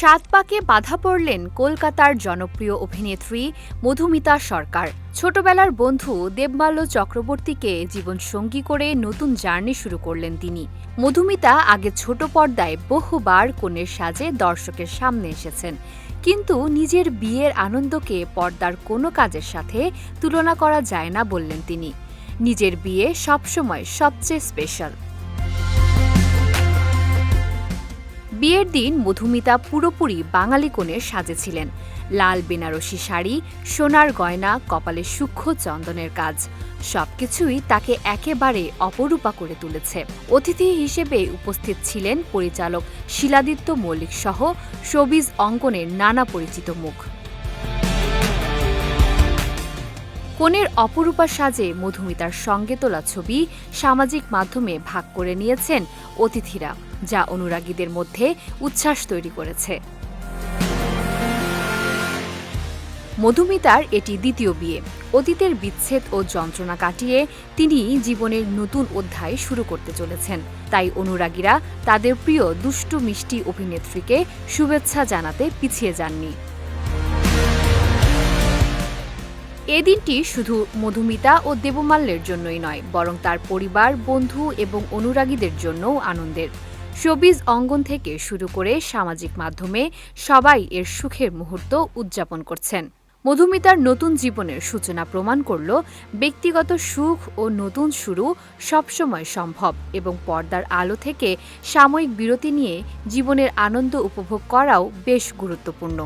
সাত পাকে বাধা পড়লেন কলকাতার জনপ্রিয় অভিনেত্রী মধুমিতা সরকার। ছোটবেলার বন্ধু দেবমাল্য চক্রবর্তীকে জীবনসঙ্গী করে নতুন জার্নি শুরু করলেন তিনি। মধুমিতা আগে ছোট পর্দায় বহুবার কনের সাজে দর্শকের সামনে এসেছেন, কিন্তু নিজের বিয়ের আনন্দকে পর্দার কোনো কাজের সাথে তুলনা করা যায় না বললেন তিনি। নিজের বিয়ে সবসময় সবচেয়ে স্পেশাল। বিয়ের দিন মধুমিতা পুরোপুরি বাঙালি কনের সাজে ছিলেন। লাল বেনারসি শাড়ি, সোনার গয়না, কপালে সূক্ষ্ম চন্দনের কাজ, সবকিছুই তাকে একেবারে অপরূপা করে তুলেছে। অতিথি হিসেবে উপস্থিত ছিলেন পরিচালক শিলাদিত্য মল্লিক সহ শোবিজ অঙ্গনের নানা পরিচিত মুখ। কনের অপরূপা সাজে মধুমিতার সঙ্গে তোলা ছবি সামাজিক মাধ্যমে ভাগ করে নিয়েছেন অতিথিরা, যা অনুরাগীদের মধ্যে উচ্ছ্বাস তৈরি করেছে। মধুমিতার এটি দ্বিতীয় বিয়ে। অতীতের বিচ্ছেদ ও যন্ত্রণা কাটিয়ে তিনি জীবনের নতুন অধ্যায় শুরু করতে চলেছেন। তাই অনুরাগীরা তাদের প্রিয় দুষ্টু মিষ্টি অভিনেত্রীকে শুভেচ্ছা জানাতে পিছিয়ে যাননি। এ দিনটি শুধু মধুমিতা ও দেবমাল্যের জন্যই নয়, বরং তার পরিবার, বন্ধু এবং অনুরাগীদের জন্যও আনন্দের। শোবিজ অঙ্গন থেকে শুরু করে সামাজিক মাধ্যমে সবাই এর সুখের মুহূর্ত উদযাপন করছেন। মধুমিতার নতুন জীবনের সূচনা প্রমাণ করল ব্যক্তিগত সুখ ও নতুন শুরু সবসময় সম্ভব এবং পর্দার আলো থেকে সাময়িক বিরতি নিয়ে জীবনের আনন্দ উপভোগ করাও বেশ গুরুত্বপূর্ণ।